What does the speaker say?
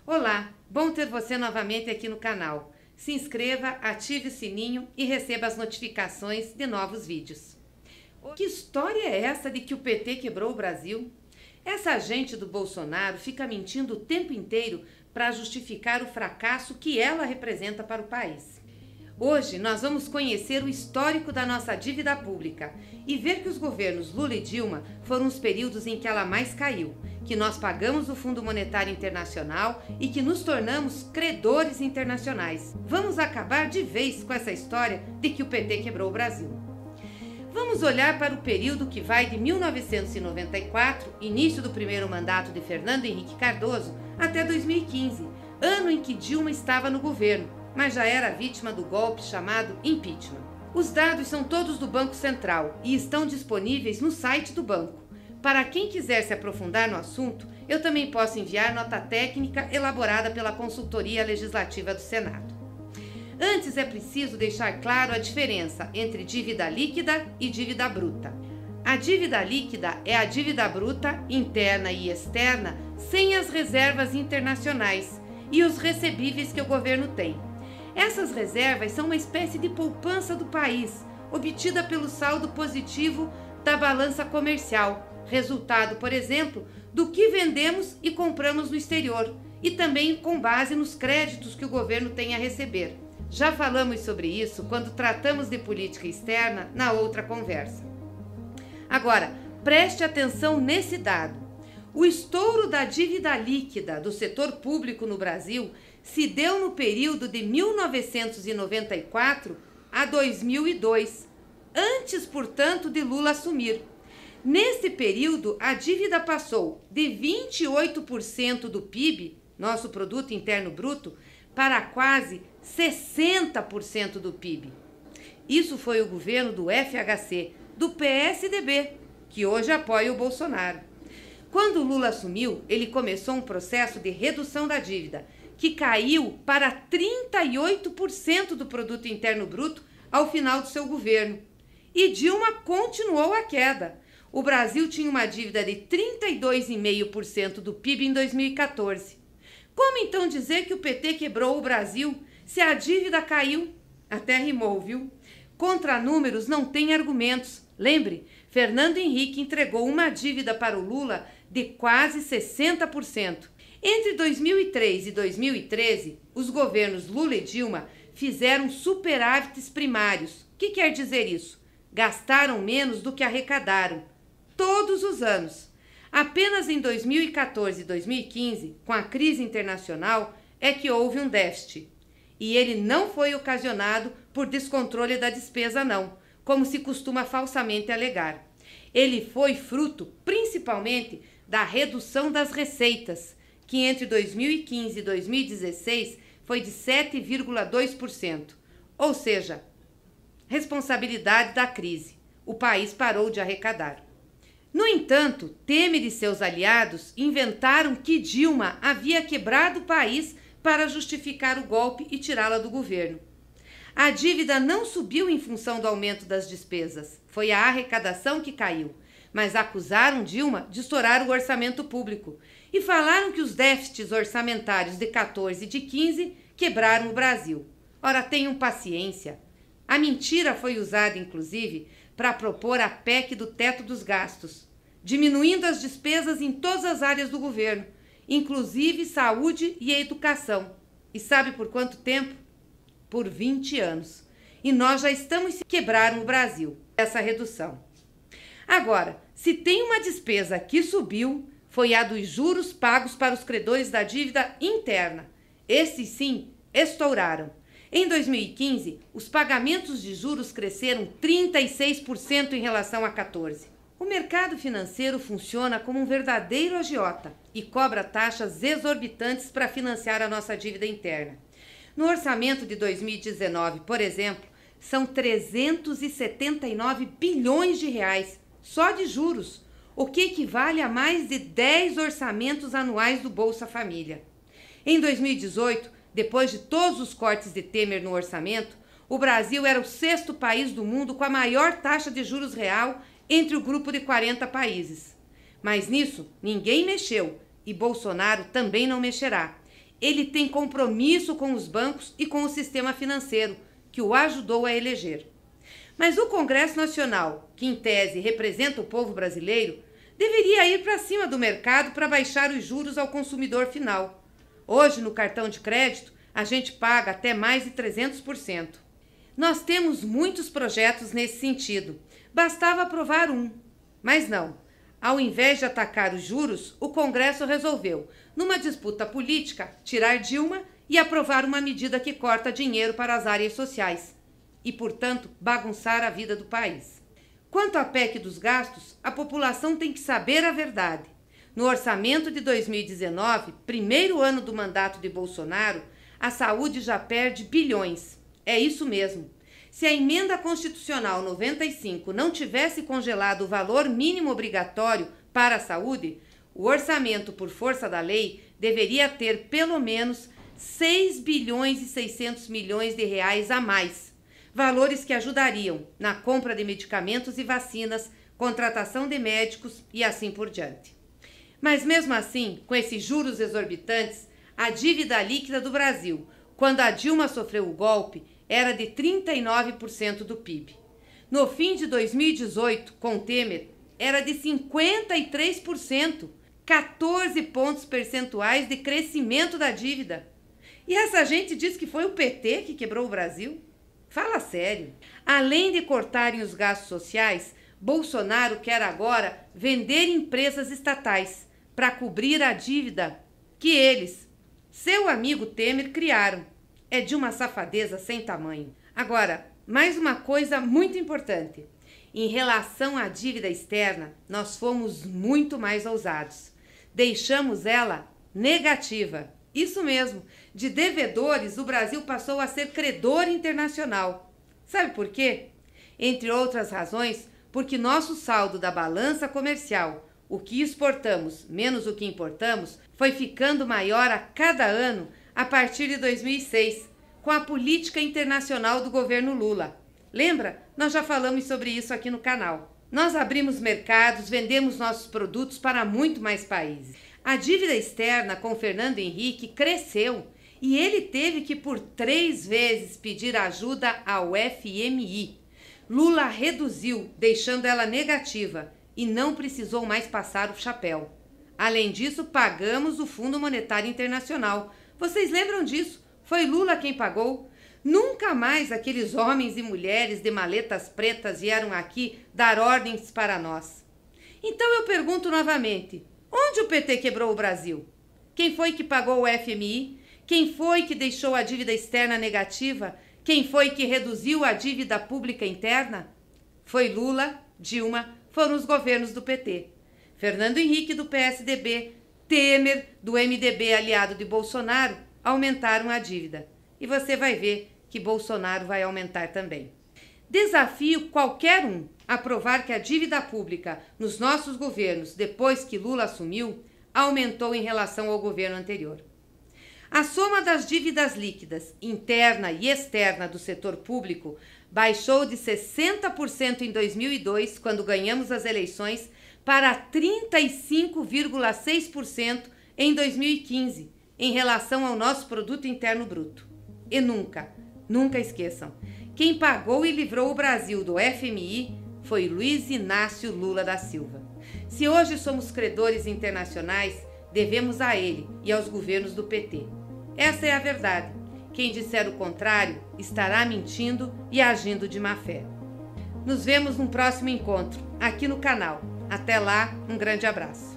Olá, bom ter você novamente aqui no canal. Se inscreva, ative o sininho e receba as notificações de novos vídeos. Que história é essa de que o PT quebrou o Brasil? Essa gente do Bolsonaro fica mentindo o tempo inteiro para justificar o fracasso que ela representa para o país. Hoje nós vamos conhecer o histórico da nossa dívida pública e ver que os governos Lula e Dilma foram os períodos em que ela mais caiu, que nós pagamos o Fundo Monetário Internacional e que nos tornamos credores internacionais. Vamos acabar de vez com essa história de que o PT quebrou o Brasil. Vamos olhar para o período que vai de 1994, início do primeiro mandato de Fernando Henrique Cardoso, até 2015, ano em que Dilma estava no governo, mas já era vítima do golpe chamado impeachment. Os dados são todos do Banco Central e estão disponíveis no site do banco. Para quem quiser se aprofundar no assunto, eu também posso enviar nota técnica elaborada pela Consultoria Legislativa do Senado. Antes é preciso deixar claro a diferença entre dívida líquida e dívida bruta. A dívida líquida é a dívida bruta, interna e externa, sem as reservas internacionais e os recebíveis que o governo tem. Essas reservas são uma espécie de poupança do país, obtida pelo saldo positivo da balança comercial, resultado, por exemplo, do que vendemos e compramos no exterior, e também com base nos créditos que o governo tem a receber. Já falamos sobre isso quando tratamos de política externa na outra conversa. Agora, preste atenção nesse dado. O estouro da dívida líquida do setor público no Brasil se deu no período de 1994 a 2002, antes, portanto, de Lula assumir. Nesse período, a dívida passou de 28% do PIB, nosso Produto Interno Bruto, para quase 60% do PIB. Isso foi o governo do FHC, do PSDB, que hoje apoia o Bolsonaro. Quando Lula assumiu, ele começou um processo de redução da dívida, que caiu para 38% do Produto Interno Bruto ao final do seu governo. E Dilma continuou a queda. O Brasil tinha uma dívida de 32,5% do PIB em 2014. Como então dizer que o PT quebrou o Brasil se a dívida caiu? Até rimou, viu? Contra números não tem argumentos. Lembre, Fernando Henrique entregou uma dívida para o Lula de quase 60%. Entre 2003 e 2013, os governos Lula e Dilma fizeram superávites primários. O que quer dizer isso? Gastaram menos do que arrecadaram, todos os anos. Apenas em 2014 e 2015, com a crise internacional, é que houve um déficit. E ele não foi ocasionado por descontrole da despesa, não, como se costuma falsamente alegar. Ele foi fruto, principalmente, da redução das receitas, que entre 2015 e 2016 foi de 7,2%, ou seja, responsabilidade da crise. O país parou de arrecadar. No entanto, Temer e seus aliados inventaram que Dilma havia quebrado o país para justificar o golpe e tirá-la do governo. A dívida não subiu em função do aumento das despesas, foi a arrecadação que caiu, mas acusaram Dilma de estourar o orçamento público e falaram que os déficits orçamentários de 14 e de 15 quebraram o Brasil. Ora, tenham paciência. A mentira foi usada, inclusive, para propor a PEC do teto dos gastos, diminuindo as despesas em todas as áreas do governo, inclusive saúde e educação. E sabe por quanto tempo? Por 20 anos. E nós já estamos quebrando o Brasil, essa redução. Agora, se tem uma despesa que subiu, foi a dos juros pagos para os credores da dívida interna. Esses sim estouraram. Em 2015, os pagamentos de juros cresceram 36% em relação a 14%. O mercado financeiro funciona como um verdadeiro agiota e cobra taxas exorbitantes para financiar a nossa dívida interna. No orçamento de 2019, por exemplo, são 379 bilhões de reais só de juros, o que equivale a mais de 10 orçamentos anuais do Bolsa Família. Em 2018, depois de todos os cortes de Temer no orçamento, o Brasil era o 6º país do mundo com a maior taxa de juros real entre o grupo de 40 países. Mas nisso ninguém mexeu e Bolsonaro também não mexerá. ele tem compromisso com os bancos e com o sistema financeiro, que o ajudou a eleger. Mas o Congresso Nacional, que em tese representa o povo brasileiro, deveria ir para cima do mercado para baixar os juros ao consumidor final. Hoje, no cartão de crédito, a gente paga até mais de 300%. Nós temos muitos projetos nesse sentido. Bastava aprovar um. Mas não. Ao invés de atacar os juros, o Congresso resolveu, numa disputa política, tirar Dilma e aprovar uma medida que corta dinheiro para as áreas sociais e, portanto, bagunçar a vida do país. Quanto à PEC dos gastos, a população tem que saber a verdade. No orçamento de 2019, primeiro ano do mandato de Bolsonaro, a saúde já perde bilhões. É isso mesmo. Se a emenda constitucional 95 não tivesse congelado o valor mínimo obrigatório para a saúde, o orçamento, por força da lei, deveria ter pelo menos 6 bilhões e 600 milhões de reais a mais. Valores que ajudariam na compra de medicamentos e vacinas, contratação de médicos e assim por diante. Mas mesmo assim, com esses juros exorbitantes, a dívida líquida do Brasil, quando a Dilma sofreu o golpe, era de 39% do PIB. No fim de 2018, com Temer, era de 53%, 14 pontos percentuais de crescimento da dívida. E essa gente diz que foi o PT que quebrou o Brasil? Fala sério. Além de cortarem os gastos sociais, Bolsonaro quer agora vender empresas estatais para cobrir a dívida que eles, seu amigo Temer, criaram. É de uma safadeza sem tamanho. Agora, mais uma coisa muito importante. Em relação à dívida externa, nós fomos muito mais ousados. Deixamos ela negativa. Isso mesmo, de devedores, o Brasil passou a ser credor internacional. Sabe por quê? Entre outras razões, porque nosso saldo da balança comercial, o que exportamos menos o que importamos, foi ficando maior a cada ano a partir de 2006, com a política internacional do governo Lula. Lembra? Nós já falamos sobre isso aqui no canal. Nós abrimos mercados, vendemos nossos produtos para muito mais países. A dívida externa com Fernando Henrique cresceu e ele teve que por 3 vezes pedir ajuda ao FMI. Lula reduziu, deixando ela negativa, e não precisou mais passar o chapéu. Além disso, pagamos o Fundo Monetário Internacional. Vocês lembram disso? Foi Lula quem pagou. Nunca mais aqueles homens e mulheres de maletas pretas vieram aqui dar ordens para nós. Então eu pergunto novamente, onde o PT quebrou o Brasil? Quem foi que pagou o FMI? Quem foi que deixou a dívida externa negativa? Quem foi que reduziu a dívida pública interna? Foi Lula, Dilma, foram os governos do PT. Fernando Henrique, do PSDB, Temer, do MDB aliado de Bolsonaro, aumentaram a dívida. E você vai ver que Bolsonaro vai aumentar também. Desafio qualquer um a provar que a dívida pública nos nossos governos, depois que Lula assumiu, aumentou em relação ao governo anterior. A soma das dívidas líquidas, interna e externa do setor público, baixou de 60% em 2002, quando ganhamos as eleições, para 35,6% em 2015, em relação ao nosso produto interno bruto. E nunca esqueçam, quem pagou e livrou o Brasil do FMI foi Luiz Inácio Lula da Silva. Se hoje somos credores internacionais, devemos a ele e aos governos do PT. Essa é a verdade. Quem disser o contrário estará mentindo e agindo de má fé. Nos vemos no próximo encontro, aqui no canal. Até lá, um grande abraço.